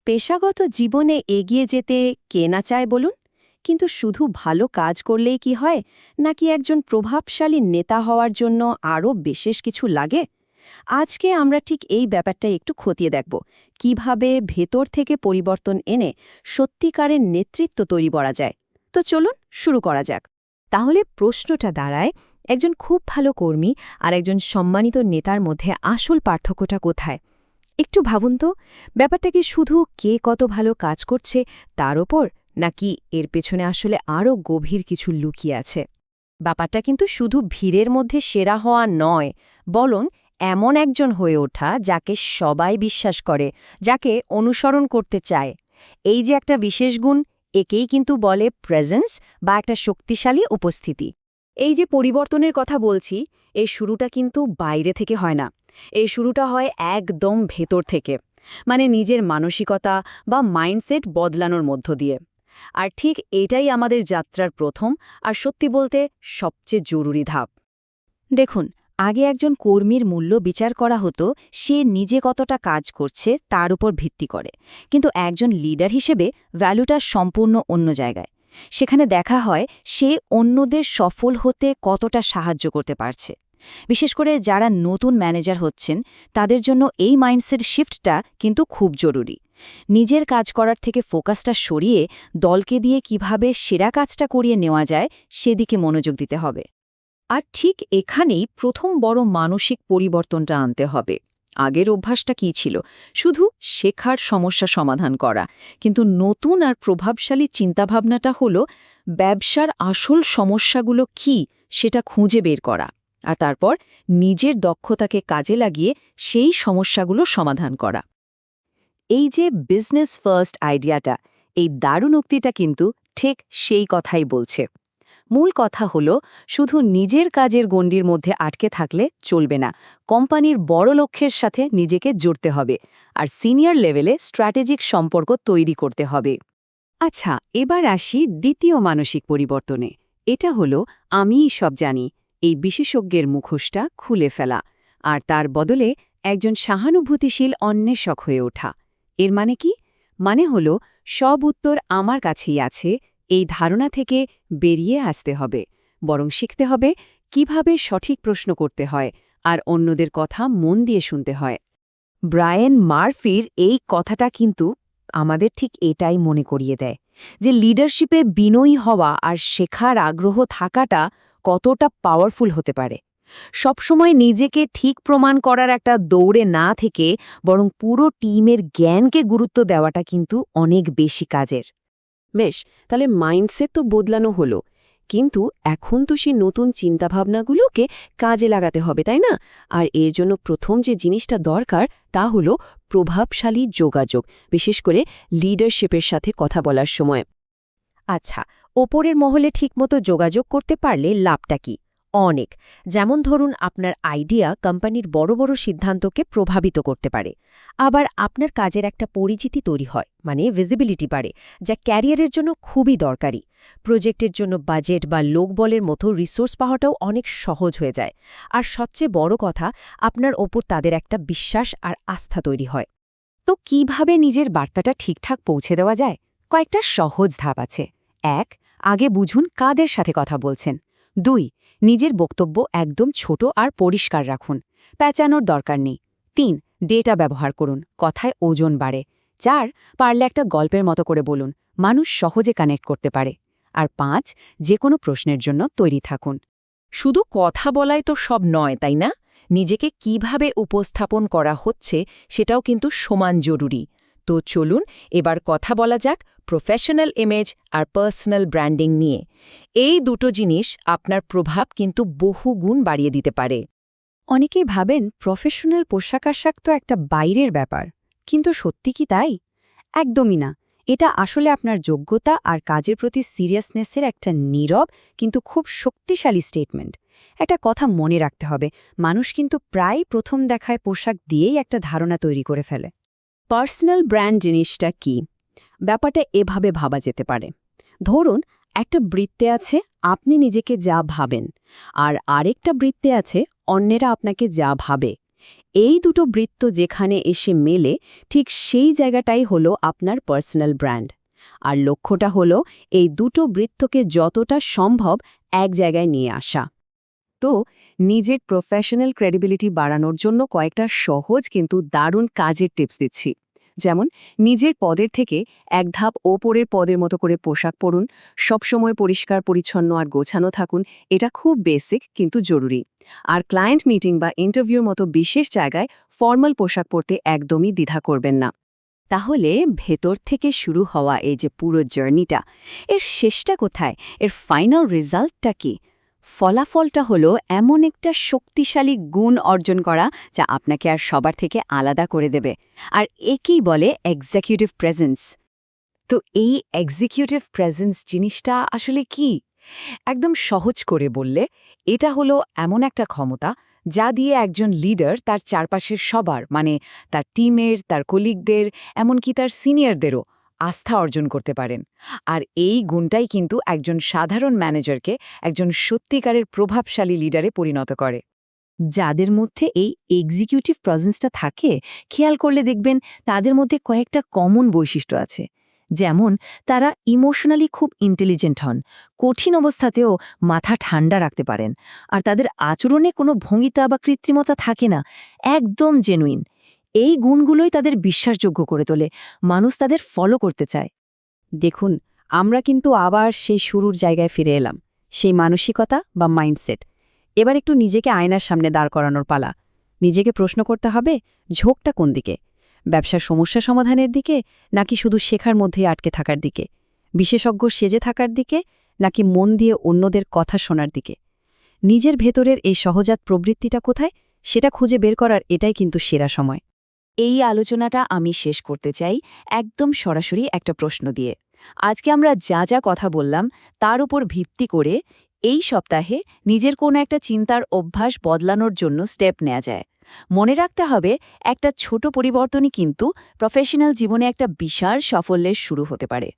পেশাগত জীবনে এগিয়ে যেতে কে না চায় বলুন, কিন্তু শুধু ভালো কাজ করলেই কি হয়, নাকি একজন প্রভাবশালী নেতা হওয়ার জন্য আরও বিশেষ কিছু লাগে? আজকে আমরা ঠিক এই ব্যাপারটা একটু খতিয়ে দেখব, কিভাবে ভেতর থেকে পরিবর্তন এনে সত্যিকারের নেতৃত্ব তৈরি করা যায়। তো চলুন শুরু করা যাক। তাহলে প্রশ্নটা দাঁড়ায়, একজন খুব ভালো কর্মী আর একজন সম্মানিত নেতার মধ্যে আসল পার্থক্যটা কোথায়? একটু ভাবুন তো, ব্যাপারটা কি শুধু কে কত ভালো কাজ করছে তার ওপর, নাকি এর পেছনে আসলে আরও গভীর কিছু লুকিয়ে আছে? ব্যাপারটা কিন্তু শুধু ভিড়ের মধ্যে সেরা হওয়া নয়, বরং এমন একজন হয়ে ওঠা যাকে সবাই বিশ্বাস করে, যাকে অনুসরণ করতে চায়। এই যে একটা বিশেষ গুণ, একেই কিন্তু বলে প্রেজেন্স বা একটা শক্তিশালী উপস্থিতি। এই যে পরিবর্তনের কথা বলছি, এই শুরুটা কিন্তু বাইরে থেকে হয় না, এই শুরুটা হয় একদম ভেতর থেকে, মানে নিজের মানসিকতা বা মাইন্ডসেট বদলানোর মধ্য দিয়ে। আর ঠিক এটাই আমাদের যাত্রার প্রথম আর সত্যি বলতে সবচেয়ে জরুরি ধাপ। দেখুন, আগে একজন কর্মীর মূল্য বিচার করা হতো সে নিজে কতটা কাজ করছে তার উপর ভিত্তি করে, কিন্তু একজন লিডার হিসেবে ভ্যালুটা সম্পূর্ণ অন্য জায়গায়। সেখানে দেখা হয় সে অন্যদের সফল হতে কতটা সাহায্য করতে পারছে। বিশেষ করে যারা নতুন ম্যানেজার হচ্ছেন, তাদের জন্য এই মাইন্ডসেট শিফটটা কিন্তু খুব জরুরি। নিজের কাজ করার থেকে ফোকাসটা সরিয়ে দলকে দিয়ে কিভাবে সেরা কাজটা করিয়ে নেওয়া যায় সেদিকে মনোযোগ দিতে হবে। আর ঠিক এখানেই প্রথম বড় মানসিক পরিবর্তনটা আনতে হবে। আগের অভ্যাসটা কী ছিল? শুধু শেখার সমস্যা সমাধান করা। কিন্তু নতুন আর প্রভাবশালী চিন্তাভাবনাটা হলো ব্যবসার আসল সমস্যাগুলো কী সেটা খুঁজে বের করা, আর তারপর নিজের দক্ষতাকে কাজে লাগিয়ে সেই সমস্যাগুলো সমাধান করা। এই যে বিজনেস ফার্স্ট আইডিয়াটা, এই দারুণ উক্তিটা কিন্তু ঠিক সেই কথাই বলছে। মূল কথা হলো, শুধু নিজের কাজের গণ্ডির মধ্যে আটকে থাকলে চলবে না, কোম্পানির বড় লক্ষ্যের সাথে নিজেকে জুড়তে হবে, আর সিনিয়র লেভেলে স্ট্র্যাটেজিক সম্পর্ক তৈরি করতে হবে। আচ্ছা, এবার আসি দ্বিতীয় মানসিক পরিবর্তনে। এটা হলো আমিই সব জানি, এই বিশেষজ্ঞের মুখোশটা খুলে ফেলা, আর তার বদলে একজন সহানুভূতিশীল অন্বেষক হয়ে ওঠা। এর মানে কি? মানে হলো সব উত্তর আমার কাছেই আছে, এই ধারণা থেকে বেরিয়ে আসতে হবে, বরং শিখতে হবে কিভাবে সঠিক প্রশ্ন করতে হয় আর অন্যদের কথা মন দিয়ে শুনতে হয়। ব্রায়ান মারফির এই কথাটা কিন্তু আমাদের ঠিক এটাই মনে করিয়ে দেয়, যে লিডারশিপে বিনয়ী হওয়া আর শেখার আগ্রহ থাকাটা কতটা পাওয়ারফুল হতে পারে। সবসময় নিজেকে ঠিক প্রমাণ করার একটা দৌড়ে না থেকে বরং পুরো টিমের জ্ঞানকে গুরুত্ব দেওয়াটা কিন্তু অনেক বেশি কাজের। বেশ, তাহলে মাইন্ডসেট তো বদলানো হলো, কিন্তু এখন তো সেই নতুন চিন্তাভাবনাগুলোকে কাজে লাগাতে হবে, তাই না? আর এর জন্য প্রথম যে জিনিসটা দরকার তা হলো প্রভাবশালী যোগাযোগ, বিশেষ করে লিডারশিপের সাথে কথা বলার সময়। আচ্ছা, ওপরের মহলে ঠিকমতো যোগাযোগ করতে পারলে লাভটা কি? অনেক। যেমন ধরুন, আপনার আইডিয়া কোম্পানির বড় বড় সিদ্ধান্তকে প্রভাবিত করতে পারে। আবার আপনার কাজের একটা পরিচিতি তৈরি হয়, মানে ভিজিবিলিটি বাড়ে, যা ক্যারিয়ারের জন্য খুবই দরকারি। প্রজেক্টের জন্য বাজেট বা লোকবলের মতো রিসোর্স পাওয়াটাও অনেক সহজ হয়ে যায়। আর সবচেয়ে বড় কথা, আপনার ওপর তাদের একটা বিশ্বাস আর আস্থা তৈরি হয়। তো কিভাবে নিজের বার্তাটা ঠিকঠাক পৌঁছে দেওয়া যায়? কয়েকটা সহজ ধাপ আছে। ১. আগে বুঝুন কাদের সাথে কথা বলছেন। ২. নিজের বক্তব্য একদম ছোট আর পরিষ্কার রাখুন, প্যাঁচানোর দরকার নেই। ৩. ডেটা ব্যবহার করুন, কথায় ওজন বাড়ে। ৪. পারলে একটা গল্পের মতো করে বলুন, মানুষ সহজে কানেক্ট করতে পারে। আর ৫. যে কোনো প্রশ্নের জন্য তৈরি থাকুন। শুধু কথা বলাই তো সব নয়, তাই না? নিজেকে কিভাবে উপস্থাপন করা হচ্ছে সেটাও কিন্তু সমান জরুরি। তো চলুন এবার কথা বলা যাক প্রফেশনাল ইমেজ আর পার্সোনাল ব্র্যান্ডিং নিয়ে। এই দুটো জিনিস আপনার প্রভাব কিন্তু বহু গুণ বাড়িয়ে দিতে পারে। অনেকেই ভাবেন প্রফেশনাল পোশাক আশাক তো একটা বাইরের ব্যাপার, কিন্তু সত্যি কি তাই? একদমই না। এটা আসলে আপনার যোগ্যতা আর কাজের প্রতি সিরিয়াসনেসের একটা নীরব কিন্তু খুব শক্তিশালী স্টেটমেন্ট। একটা কথা মনে রাখতে হবে, মানুষ কিন্তু প্রায় প্রথম দেখায় পোশাক দিয়েই একটা ধারণা তৈরি করে ফেলে। পার্সোনাল ব্র্যান্ড জিনিসটা কি? ব্যাপারটা এভাবে ভাবা যেতে পারে। ধরুন, একটা বৃত্তে আছে আপনি নিজেকে যা ভাবেন, আর আরেকটা বৃত্তে আছে অন্যেরা আপনাকে যা ভাবে। এই দুটো বৃত্ত যেখানে এসে মেলে ঠিক সেই জায়গাটাই হলো আপনার পার্সোনাল ব্র্যান্ড। আর লক্ষ্যটা হলো এই দুটো বৃত্তকে যতটা সম্ভব এক জায়গায় নিয়ে আসা। তো নিজের প্রফেশনাল ক্রেডিবিলিটি বাড়ানোর জন্য কয়েকটা সহজ কিন্তু দারুণ কাজের টিপস দিচ্ছি। যেমন নিজের পদের থেকে এক ধাপ ওপরের পদের মতো করে পোশাক পরুন, সবসময় পরিষ্কার পরিচ্ছন্ন আর গোছানো থাকুন, এটা খুব বেসিক কিন্তু জরুরি। আর ক্লায়েন্ট মিটিং বা ইন্টারভিউর মতো বিশেষ জায়গায় ফর্মাল পোশাক পরতে একদমই দ্বিধা করবেন না। তাহলে ভেতর থেকে শুরু হওয়া এই যে পুরো জার্নিটা, এর শেষটা কোথায়, এর ফাইনাল রেজাল্টটা কি? ফলাফলটা হলো এমন একটা শক্তিশালী গুণ অর্জন করা যা আপনাকে আর সবার থেকে আলাদা করে দেবে। আর একেই বলে এক্সিকিউটিভ প্রেজেন্স। তো এই এক্সিকিউটিভ প্রেজেন্স জিনিসটা আসলে কি? একদম সহজ করে বললে এটা হলো এমন একটা ক্ষমতা যা দিয়ে একজন লিডার তার চারপাশের সবার, মানে তার টিমের, তার কলিগদের, এমনকি তার সিনিয়রদেরও আস্থা অর্জন করতে পারেন। আর এই গুণটাই কিন্তু একজন সাধারণ ম্যানেজারকে একজন সত্যিকারের প্রভাবশালী লিডারে পরিণত করে। যাদের মধ্যে এই এক্সিকিউটিভ প্রেজেন্সটা থাকে, খেয়াল করলে দেখবেন তাদের মধ্যে কয়েকটা কমন বৈশিষ্ট্য আছে। যেমন তারা ইমোশনালি খুব ইন্টেলিজেন্ট হন, কঠিন অবস্থাতেও মাথা ঠান্ডা রাখতে পারেন, আর তাদের আচরণে কোনো ভঙ্গিতা বা কৃত্রিমতা থাকে না, একদম জেনুইন। এই গুণগুলোই তাদের বিশ্বাসযোগ্য করে তোলে, মানুষ তাদের ফলো করতে চায়। দেখুন, আমরা কিন্তু আবার সেই শুরুর জায়গায় ফিরে এলাম, সেই মানসিকতা বা মাইন্ডসেট। এবার একটু নিজেকে আয়নার সামনে দাঁড় করানোর পালা। নিজেকে প্রশ্ন করতে হবে, ঝোঁকটা কোন দিকে? ব্যবসার সমস্যা সমাধানের দিকে, নাকি শুধু শেখার মধ্যেই আটকে থাকার দিকে? বিশেষজ্ঞ সেজে থাকার দিকে, নাকি মন দিয়ে অন্যদের কথা শোনার দিকে? নিজের ভেতরের এই সহজাত প্রবৃত্তিটা কোথায়, সেটা খুঁজে বের করার এটাই কিন্তু সেরা সময়। এই আলোচনাটা আমি শেষ করতে চাই একদম সরাসরি একটা প্রশ্ন দিয়ে। আজকে আমরা যা যা কথা বললাম তার উপর ভিত্তি করে এই সপ্তাহে নিজের কোনো একটা চিন্তার অভ্যাস বদলানোর জন্য স্টেপ নেওয়া যায়। মনে রাখতে হবে, একটা ছোট পরিবর্তনই কিন্তু প্রফেশনাল জীবনে একটা বিশাল সাফল্যের শুরু হতে পারে।